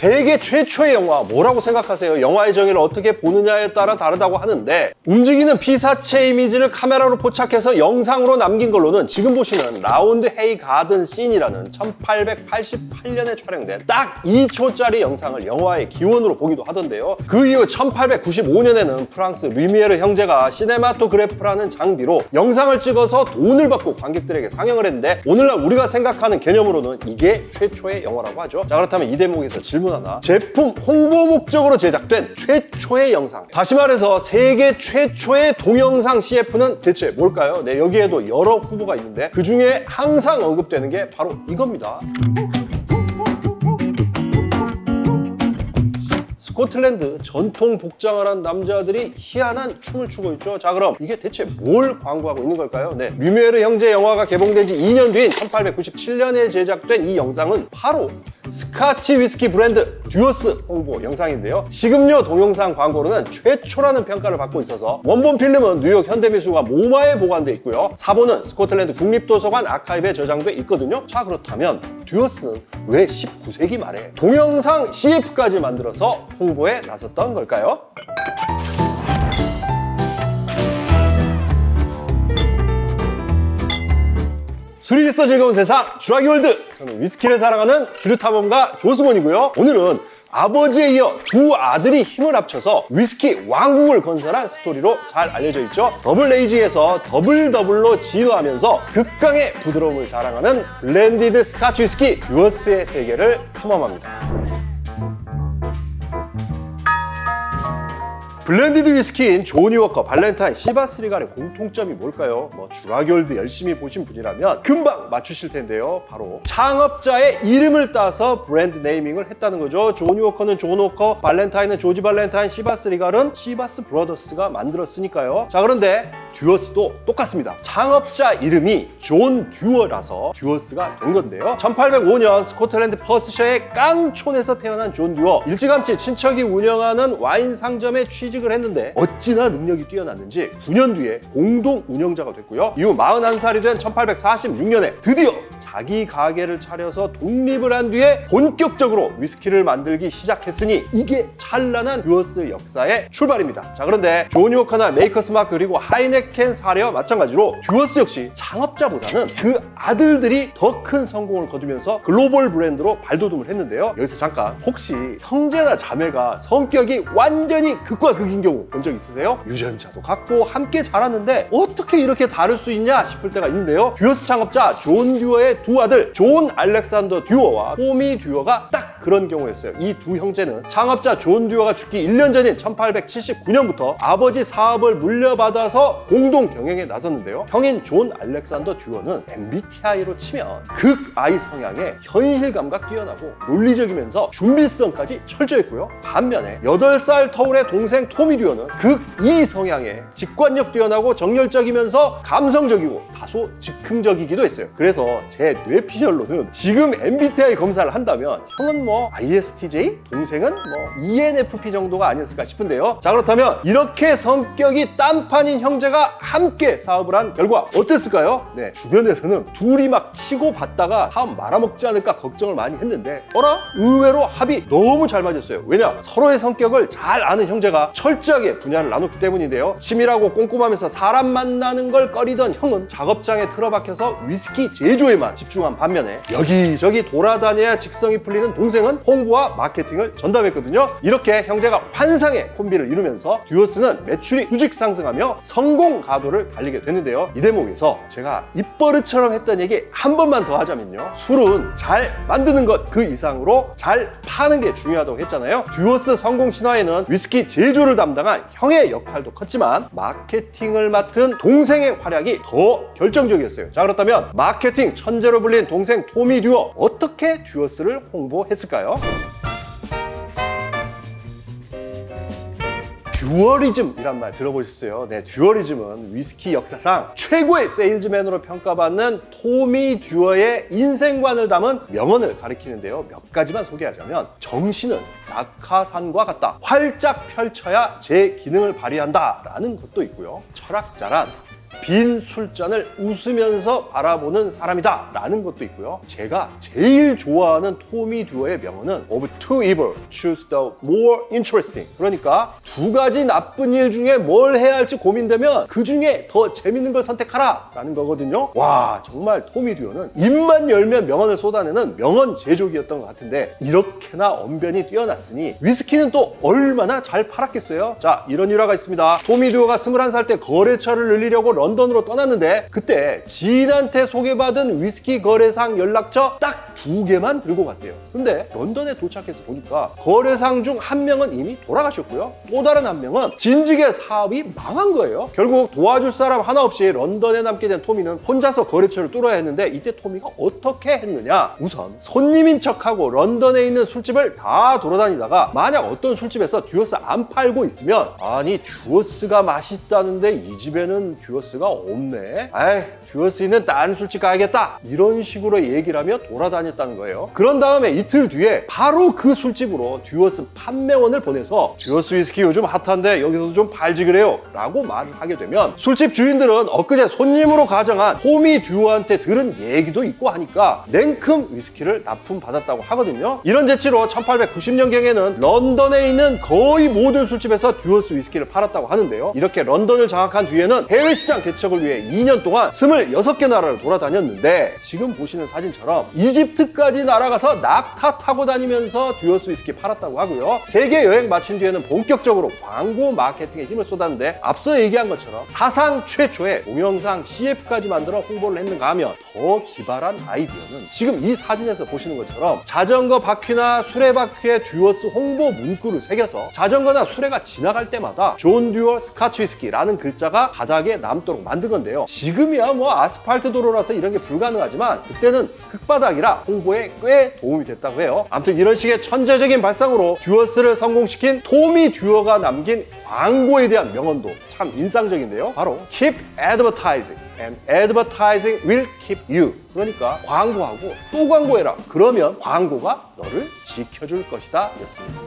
세계 최초의 영화 뭐라고 생각하세요? 영화의 정의를 어떻게 보느냐에 따라 다르다고 하는데 움직이는 피사체 이미지를 카메라로 포착해서 영상으로 남긴 걸로는 지금 보시는 라운드 헤이 가든 씬이라는 1888년에 촬영된 딱 2초짜리 영상을 영화의 기원으로 보기도 하던데요. 그 이후 1895년에는 프랑스 루미에르 형제가 시네마토그래프라는 장비로 영상을 찍어서 돈을 받고 관객들에게 상영을 했는데 오늘날 우리가 생각하는 개념으로는 이게 최초의 영화라고 하죠. 자, 그렇다면 이 대목에서 질문 하나. 제품 홍보 목적으로 제작된 최초의 영상. 다시 말해서 세계 최초의 동영상 CF는 대체 뭘까요? 네, 여기에도 여러 후보가 있는데 그 중에 항상 언급되는 게 바로 이겁니다. 스코틀랜드 전통 복장을 한 남자들이 희한한 춤을 추고 있죠. 자, 그럼 이게 대체 뭘 광고하고 있는 걸까요? 네, 루미에르 형제 영화가 개봉된 지 2년 뒤인 1897년에 제작된 이 영상은 바로 스카치 위스키 브랜드 듀어스 홍보 영상인데요. 식음료 동영상 광고로는 최초라는 평가를 받고 있어서 원본 필름은 뉴욕 현대미술관 모마에 보관돼 있고요. 사본은 스코틀랜드 국립도서관 아카이브에 저장돼 있거든요. 자, 그렇다면 듀어스는 왜 19세기 말에 동영상 CF까지 만들어서 홍보에 나섰던 걸까요? 술이 있어 즐거운 세상 주라기 월드. 저는 위스키를 사랑하는 기류탐험가 조승원이고요. 오늘은 아버지에 이어 두 아들이 힘을 합쳐서 위스키 왕국을 건설한 스토리로 잘 알려져 있죠. 더블 에이징에서 더블로 진화하면서 극강의 부드러움을 자랑하는 블렌디드 스카치 위스키 듀어스의 세계를 탐험합니다. 블렌디드 위스키인 조니 워커, 발렌타인, 시바스 리갈의 공통점이 뭘까요? 주라기월드 열심히 보신 분이라면 금방 맞추실 텐데요. 바로 창업자의 이름을 따서 브랜드 네이밍을 했다는 거죠. 조니 워커는 존 워커, 발렌타인은 조지 발렌타인, 시바스 리갈은 시바스 브러더스가 만들었으니까요. 자, 그런데 듀어스도 똑같습니다. 창업자 이름이 존 듀어라서 듀어스가 된 건데요. 1805년 스코틀랜드 퍼스셔의 깡촌에서 태어난 존 듀어. 일찌감치 친척이 운영하는 와인 상점에 취직을 했는데 어찌나 능력이 뛰어났는지 9년 뒤에 공동 운영자가 됐고요. 이후 41살이 된 1846년에 드디어 자기 가게를 차려서 독립을 한 뒤에 본격적으로 위스키를 만들기 시작했으니 이게 찬란한 듀어스 역사의 출발입니다. 자, 그런데 조니 워커나 메이커스 마크 그리고 하이네켄 사례와 마찬가지로 듀어스 역시 창업자보다는 그 아들들이 더 큰 성공을 거두면서 글로벌 브랜드로 발돋움을 했는데요. 여기서 잠깐, 혹시 형제나 자매가 성격이 완전히 극과 극인 경우 본 적 있으세요? 유전자도 같고 함께 자랐는데 어떻게 이렇게 다를 수 있냐 싶을 때가 있는데요. 듀어스 창업자 존 듀어의 두 아들 존 알렉산더 듀어와 토미 듀어가 딱 그런 경우였어요. 이 두 형제는 창업자 존 듀어가 죽기 1년 전인 1879년부터 아버지 사업을 물려받아서 공동 경영에 나섰는데요. 형인 존 알렉산더 듀어는 MBTI로 치면 극I 성향의 현실감각 뛰어나고 논리적이면서 준비성까지 철저했고요. 반면에 8살 터울의 동생 토미 듀어는 극E 성향의 직관력 뛰어나고 정열적이면서 감성적이고 다소 즉흥적이기도 했어요. 그래서 제 뇌피셜로는 지금 MBTI 검사를 한다면 형은 ISTJ? 동생은 ENFP 정도가 아니었을까 싶은데요. 자, 그렇다면 이렇게 성격이 딴판인 형제가 함께 사업을 한 결과 어땠을까요? 네, 주변에서는 둘이 막 치고 받다가 다음 말아먹지 않을까 걱정을 많이 했는데 의외로 합이 너무 잘 맞았어요. 왜냐? 서로의 성격을 잘 아는 형제가 철저하게 분야를 나눴기 때문인데요. 치밀하고 꼼꼼하면서 사람 만나는 걸 꺼리던 형은 작업장에 틀어박혀서 위스키 제조에만 집중한 반면에 여기저기 돌아다녀야 직성이 풀리는 동생은 홍보와 마케팅을 전담했거든요. 이렇게 형제가 환상의 콤비를 이루면서 듀어스는 매출이 수직 상승하며 성공 가도를 달리게 됐는데요. 이 대목에서 제가 입버릇처럼 했던 얘기 한 번만 더 하자면요. 술은 잘 만드는 것 그 이상으로 잘 파는 게 중요하다고 했잖아요. 듀어스 성공 신화에는 위스키 제조를 담당한 형의 역할도 컸지만 마케팅을 맡은 동생의 활약이 더 결정적이었어요. 자, 그렇다면 마케팅 천재로 불린 동생 토미 듀어, 어떻게 듀어스를 홍보했을까요? 듀어리즘이란 말 들어보셨어요? 네, 듀어리즘은 위스키 역사상 최고의 세일즈맨으로 평가받는 토미 듀어의 인생관을 담은 명언을 가리키는데요. 몇 가지만 소개하자면, 정신은 낙하산과 같다. 활짝 펼쳐야 제 기능을 발휘한다. 라는 것도 있고요. 철학자란 빈 술잔을 웃으면서 바라보는 사람이다 라는 것도 있고요. 제가 제일 좋아하는 토미 듀어의 명언은 Of two evil, choose the more interesting. 그러니까 두 가지 나쁜 일 중에 뭘 해야 할지 고민되면 그 중에 더 재밌는 걸 선택하라 라는 거거든요. 와, 정말 토미 듀어는 입만 열면 명언을 쏟아내는 명언 제조기였던 것 같은데 이렇게나 언변이 뛰어났으니 위스키는 또 얼마나 잘 팔았겠어요. 자, 이런 일화가 있습니다. 토미 듀어가 21살 때 거래처를 늘리려고 런던으로 떠났는데 그때 지인한테 소개받은 위스키 거래상 연락처 딱 2개만 들고 갔대요. 근데 런던에 도착해서 보니까 거래상 중 한 명은 이미 돌아가셨고요. 또 다른 한 명은 진즉에 사업이 망한 거예요. 결국 도와줄 사람 하나 없이 런던에 남게 된 토미는 혼자서 거래처를 뚫어야 했는데 이때 토미가 어떻게 했느냐? 우선 손님인 척하고 런던에 있는 술집을 다 돌아다니다가 만약 어떤 술집에서 듀어스 안 팔고 있으면 아니 듀어스가 맛있다는데 이 집에는 듀어스가 없네. 아이 듀어스 있는 딴 술집 가야겠다. 이런 식으로 얘기를 하며 돌아다녔다는 거예요. 그런 다음에 이틀 뒤에 바로 그 술집으로 듀어스 판매원을 보내서 듀어스 위스키 요즘 핫한데 여기서도 좀 팔지 그래요 라고 말을 하게 되면 술집 주인들은 엊그제 손님으로 가정한 토미 듀어한테 들은 얘기도 있고 하니까 냉큼 위스키를 납품받았다고 하거든요. 이런 재치로 1890년경에는 런던에 있는 거의 모든 술집에서 듀어스 위스키를 팔았다고 하는데요. 이렇게 런던을 장악한 뒤에는 해외 시장 개척을 위해 2년 동안 26개 나라를 돌아다녔는데 지금 보시는 사진처럼 이집트까지 날아가서 낙타 타고 다니면서 듀어스 위스키 팔았다고 하고요. 세계 여행 마친 뒤에는 본격적으로 광고 마케팅에 힘을 쏟았는데 앞서 얘기한 것처럼 사상 최초의 동영상 CF까지 만들어 홍보를 했는가 하면 더 기발한 아이디어는 지금 이 사진에서 보시는 것처럼 자전거 바퀴나 수레바퀴에 듀어스 홍보 문구를 새겨서 자전거나 수레가 지나갈 때마다 존 듀어 스카치 위스키라는 글자가 바닥에 남도록 만든 건데요. 지금이야 뭐 아스팔트 도로라서 이런 게 불가능하지만 그때는 흙바닥이라 홍보에 꽤 도움이 됐다고 해요. 아무튼 이런 식의 천재적인 발상으로 듀어스를 성공시킨 토미 듀어가 남긴 광고에 대한 명언도 참 인상적인데요. 바로 Keep advertising and advertising will keep you. 그러니까 광고하고 또 광고해라. 그러면 광고가 너를 지켜줄 것이다 였습니다.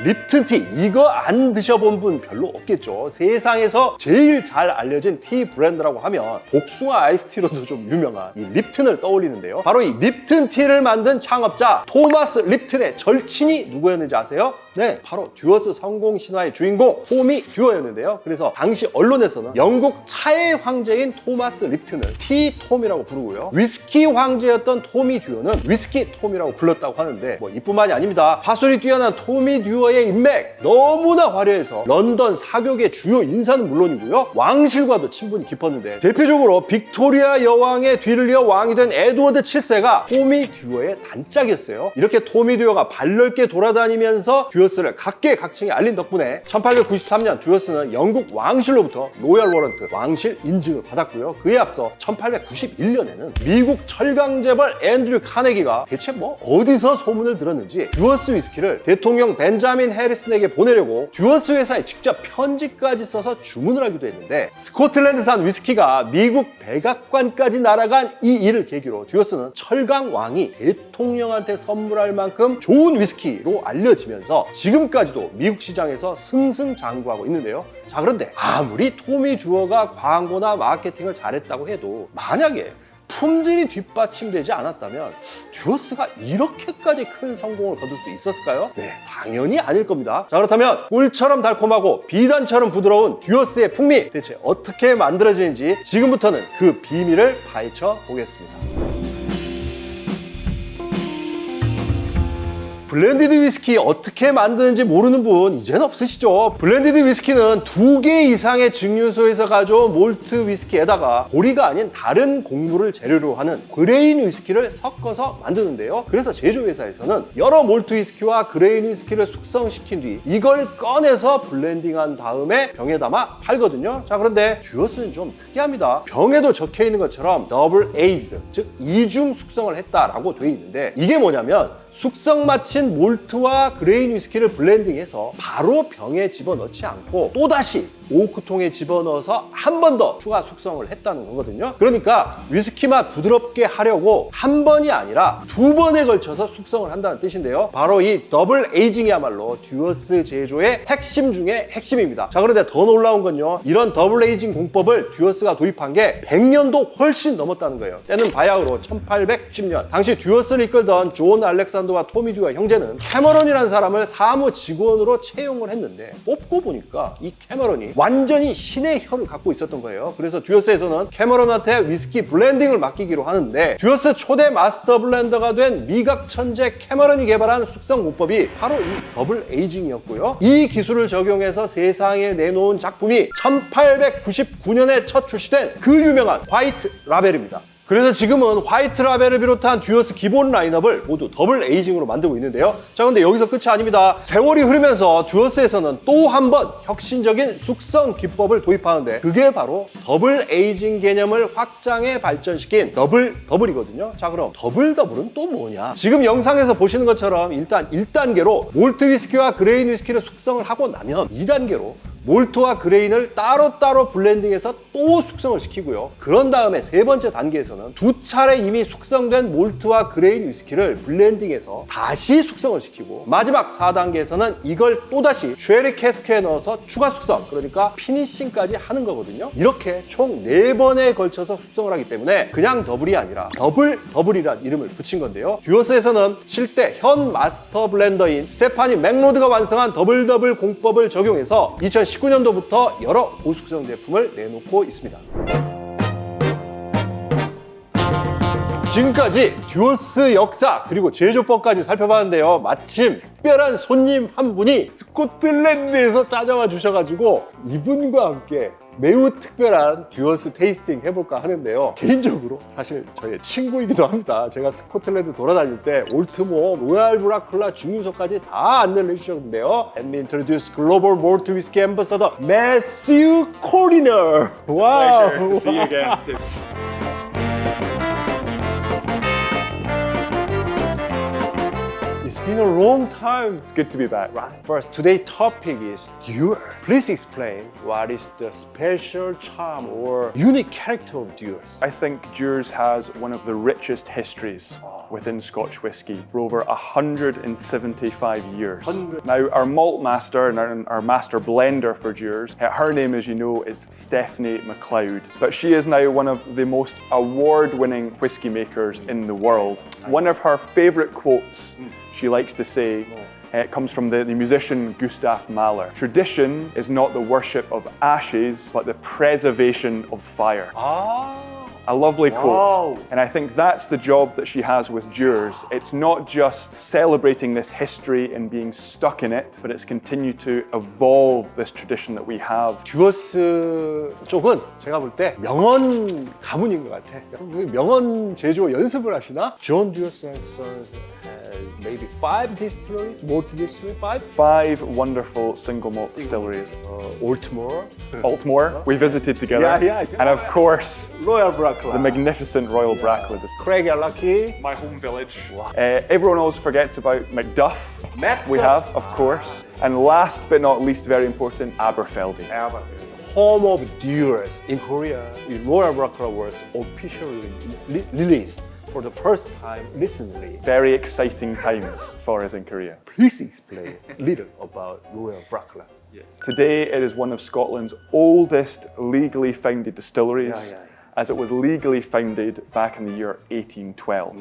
립튼티 이거 안 드셔본 분 별로 없겠죠. 세상에서 제일 잘 알려진 티 브랜드라고 하면 복숭아 아이스티로도 좀 유명한 이 립튼을 떠올리는데요. 바로 이 립튼 티를 만든 창업자 토마스 립튼의 절친이 누구였는지 아세요? 네, 바로 듀어스 성공 신화의 주인공 토미 듀어였는데요. 그래서 당시 언론에서는 영국 차의 황제인 토마스 립튼을 티톰이라고 부르고요. 위스키 황제였던 토미 듀어는 위스키 톰이라고 불렀다고 하는데 뭐 이뿐만이 아닙니다. 화술이 뛰어난 토미 듀어의 인맥 너무나 화려해서 런던 사교계 주요 인사는 물론이고요. 왕실과도 친분이 깊었는데 대표적으로 빅토리아 여왕의 뒤를 이어 왕이 된 에드워드 7세가 토미 듀어의 단짝이었어요. 이렇게 토미 듀어가 발 넓게 돌아다니면서 듀어스를 각계각층에 알린 덕분에 1893년 듀어스는 영국 왕실로부터 로열 워런트 왕실 인증을 받았고요. 그에 앞서 1891년에는 미국 철강재벌 앤드류 카네기가 대체 뭐 어디서 소문을 들었는지 듀어스 위스키를 대통령 벤자민 해리슨에게 보내려고 듀어스 회사에 직접 편지까지 써서 주문을 하기도 했는데 스코틀랜드산 위스키가 미국 백악관까지 날아간 이 일을 계기로 듀어스는 철강 왕이 대통령한테 선물할 만큼 좋은 위스키로 알려지면서 지금까지도 미국 시장에서 승승장구하고 있는데요. 자, 그런데 아무리 토미 듀어가 광고나 마케팅을 잘했다고 해도 만약에 품질이 뒷받침되지 않았다면 듀어스가 이렇게까지 큰 성공을 거둘 수 있었을까요? 네, 당연히 아닐 겁니다. 자, 그렇다면 꿀처럼 달콤하고 비단처럼 부드러운 듀어스의 풍미 대체 어떻게 만들어지는지 지금부터는 그 비밀을 파헤쳐 보겠습니다. 블렌디드 위스키 어떻게 만드는지 모르는 분 이제는 없으시죠? 블렌디드 위스키는 2개 이상의 증류소에서 가져온 몰트 위스키에다가 보리가 아닌 다른 곡물을 재료로 하는 그레인 위스키를 섞어서 만드는데요. 그래서 제조회사에서는 여러 몰트 위스키와 그레인 위스키를 숙성시킨 뒤 이걸 꺼내서 블렌딩한 다음에 병에 담아 팔거든요. 자, 그런데 듀어스는 좀 특이합니다. 병에도 적혀 있는 것처럼 더블 에이지드, 즉 이중 숙성을 했다라고 돼 있는데 이게 뭐냐면 숙성 마친 몰트와 그레인 위스키를 블렌딩해서 바로 병에 집어넣지 않고 또다시 오크통에 집어넣어서 한 번 더 추가 숙성을 했다는 거거든요. 그러니까 위스키 맛 부드럽게 하려고 한 번이 아니라 두 번에 걸쳐서 숙성을 한다는 뜻인데요. 바로 이 더블 에이징이야말로 듀어스 제조의 핵심 중에 핵심입니다. 자, 그런데 더 놀라운 건요, 이런 더블 에이징 공법을 듀어스가 도입한 게 100년도 훨씬 넘었다는 거예요. 때는 바야흐로 1860년. 당시 듀어스를 이끌던 존 알렉산더와 토미 듀어 형제는 캐머런이라는 사람을 사무 직원으로 채용을 했는데 뽑고 보니까 이 캐머런이 완전히 신의 혀를 갖고 있었던 거예요. 그래서 듀어스에서는 캐머런한테 위스키 블렌딩을 맡기기로 하는데, 듀어스 초대 마스터 블렌더가 된 미각 천재 캐머런이 개발한 숙성 공법이 바로 이 더블 에이징이었고요. 이 기술을 적용해서 세상에 내놓은 작품이 1899년에 첫 출시된 그 유명한 화이트 라벨입니다. 그래서 지금은 화이트 라벨을 비롯한 듀어스 기본 라인업을 모두 더블 에이징으로 만들고 있는데요. 자, 근데 여기서 끝이 아닙니다. 세월이 흐르면서 듀어스에서는 또 한 번 혁신적인 숙성 기법을 도입하는데, 그게 바로 더블 에이징 개념을 확장해 발전시킨 더블이거든요. 자, 그럼 더블은 또 뭐냐? 지금 영상에서 보시는 것처럼 일단 1단계로 몰트 위스키와 그레인 위스키를 숙성을 하고 나면 2단계로 몰트와 그레인을 따로따로 블렌딩해서 또 숙성을 시키고요. 그런 다음에 세 번째 단계에서는 두 차례 이미 숙성된 몰트와 그레인 위스키를 블렌딩해서 다시 숙성을 시키고, 마지막 4단계에서는 이걸 또다시 쉐리 캐스크에 넣어서 추가 숙성, 그러니까 피니싱까지 하는 거거든요. 이렇게 총 4번에 걸쳐서 숙성을 하기 때문에 그냥 더블이 아니라 더블이란 이름을 붙인 건데요. 듀어스에서는 7대 현 마스터 블렌더인 스테파니 맥로드가 완성한 더블 공법을 적용해서 2019년도부터 여러 고숙성 제품을 내놓고 있습니다. 지금까지 듀어스 역사 그리고 제조법까지 살펴봤는데요. 마침 특별한 손님 한 분이 스코틀랜드에서 찾아와 주셔가지고 이분과 함께 매우 특별한 듀어스 테이스팅 해볼까 하는데요. 개인적으로 사실 저의 친구이기도 합니다. 제가 스코틀랜드 돌아다닐 때 올트모어, 로얄 브라클라 증류소까지 다 안내를 해주셨는데요. Let me introduce Global Malt Whiskey Ambassador Matthew Coriner. Wow. Pleasure to see you again. It's been a long time. It's good to be back. First, today's topic is Dewar's. Please explain what is the special charm or unique character of Dewar's. I think Dewar's has one of the richest histories within Scotch whisky for over 175 years. Now, our malt master and our master blender for Dewar's, her name, as you know, is Stephanie McLeod. But she is now one of the most award-winning whisky makers in the world. One of her favourite quotes she likes to say, it comes from the musician Gustav Mahler. Tradition is not the worship of ashes, but the preservation of fire. A lovely quote. And I think that's the job that she has with Dewar's. It's not just celebrating this history and being stuck in it, but it's continued to evolve this tradition that we have. 듀어스 쪽은 제가 볼 때 명언 가문인 것 같아. 명언 제조 연습을 하시나? 존 듀어스 maybe 5 distilleries, malt distilleries, 5 wonderful single malt distilleries. Altmore. We visited together. Yeah. And of course, Royal Bracla. the magnificent Royal Bracla distillery. Craigellachie. My home village. Everyone always forgets about Macduff. We have, of course. And last but not least, very important, Aberfeldy. Home of Dewar's. In Korea, Royal Bracla was officially released for the first time recently. Very exciting times for us in Korea. Please explain a little about Royal Bracla. Today, it is one of Scotland's oldest legally founded distilleries. As it was legally founded back in the year 1812.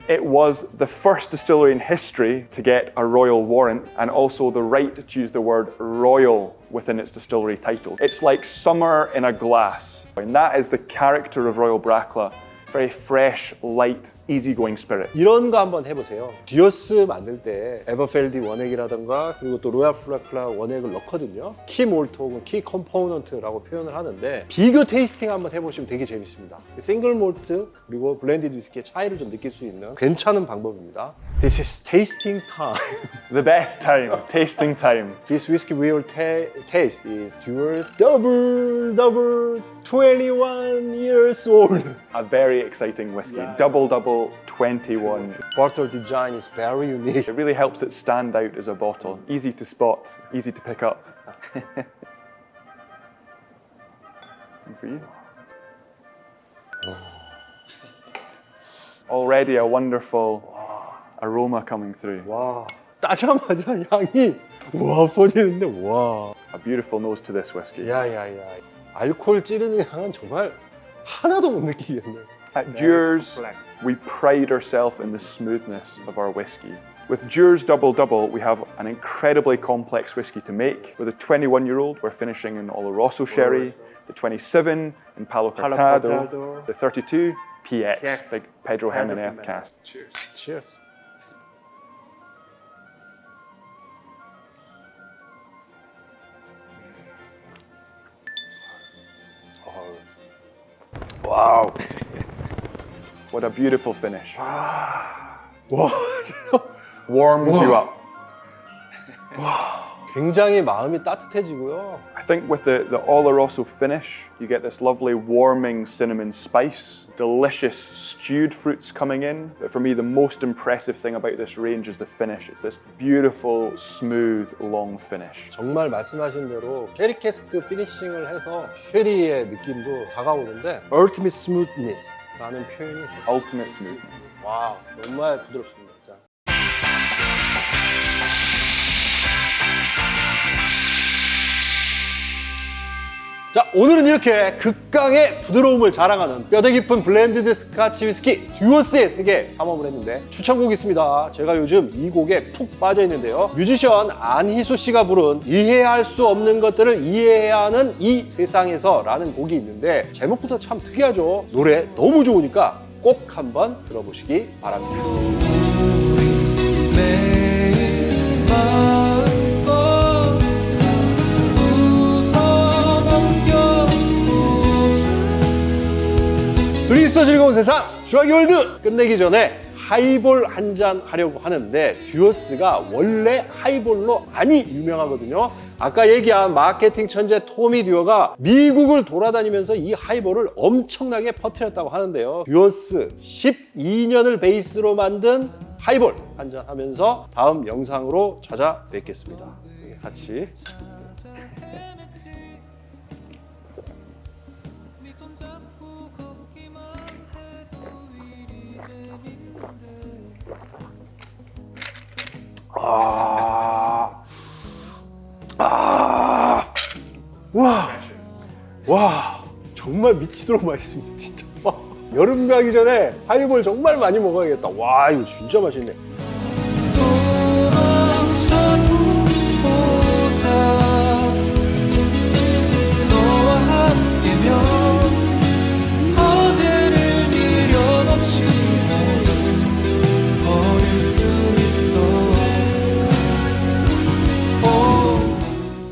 It was the first distillery in history to get a royal warrant and also the right to use the word royal within its distillery title. It's like summer in a glass, and that is the character of Royal Bracla. Very fresh, light, easygoing spirit. 이런 거 한번 해보세요. 듀어스 만들 때 에버펠디 원액이라던가 그리고 또 로얄 브라클라 원액을 넣거든요. 키 몰트 혹은 키 컴포넌트라고 표현을 하는데 비교 테이스팅 한번 해보시면 되게 재밌습니다. 싱글 몰트 그리고 블렌디드 위스키의 차이를 좀 느낄 수 있는 괜찮은 방법입니다. This is tasting time. The best time, tasting time. This whiskey we will taste is Dewar's double 21 years old. A very exciting whiskey, double 21. Bottle design is very unique. It really helps it stand out as a bottle. Easy to spot, easy to pick up. And for you. Already a wonderful aroma coming through. 와, 따자마자 향이 와 퍼지는데 와. A beautiful nose to this whiskey. 야야야. 알코올 찌르는 향은 정말 하나도 못 느끼겠네. At Dewar's, we pride ourselves in the smoothness of our whiskey. With Dewar's Double Double, we have an incredibly complex whiskey to make. With a 21-year-old, we're finishing in Oloroso sherry, the 27 in Palo Cortado, Cortado. the 32 PX, PX. big Pedro Jimenez cask. Cheers. Cheers. 와우. What a beautiful finish. 와, 진짜 Warms you up. 굉장히 마음이 따뜻해지고요. I think with the Oloroso finish, you get this lovely warming cinnamon spice, delicious stewed fruits coming in. But for me, the most impressive thing about this range is the finish. It's this beautiful, smooth, long finish. 정말 말씀하신 대로 쉐리 캐스크 피니싱을 해서 쉐리의 느낌도 다가오는데 Ultimate Smoothness 라는 표현이 Ultimate smoothness. 와우, 정말 부드럽습니다. 자. 자, 오늘은 이렇게 극강의 부드러움을 자랑하는 뼈대 깊은 블렌디드 스카치 위스키 듀어스의 세계 탐험을 했는데 추천곡이 있습니다. 제가 요즘 이 곡에 푹 빠져 있는데요. 뮤지션 안희수 씨가 부른 이해할 수 없는 것들을 이해해야 하는 이 세상에서 라는 곡이 있는데 제목부터 참 특이하죠. 노래 너무 좋으니까 꼭 한번 들어보시기 바랍니다. 술이 있어 즐거운 세상 슈아기 월드 끝내기 전에 하이볼 한 잔 하려고 하는데 듀어스가 원래 하이볼로 많이 유명하거든요. 아까 얘기한 마케팅 천재 토미 듀어가 미국을 돌아다니면서 이 하이볼을 엄청나게 퍼뜨렸다고 하는데요. 듀어스 12년을 베이스로 만든 하이볼 한 잔 하면서 다음 영상으로 찾아뵙겠습니다. 같이 와, 정말 미치도록 맛있습니다, 진짜. 와, 여름 가기 전에 하이볼 정말 많이 먹어야겠다. 와, 이거 진짜 맛있네.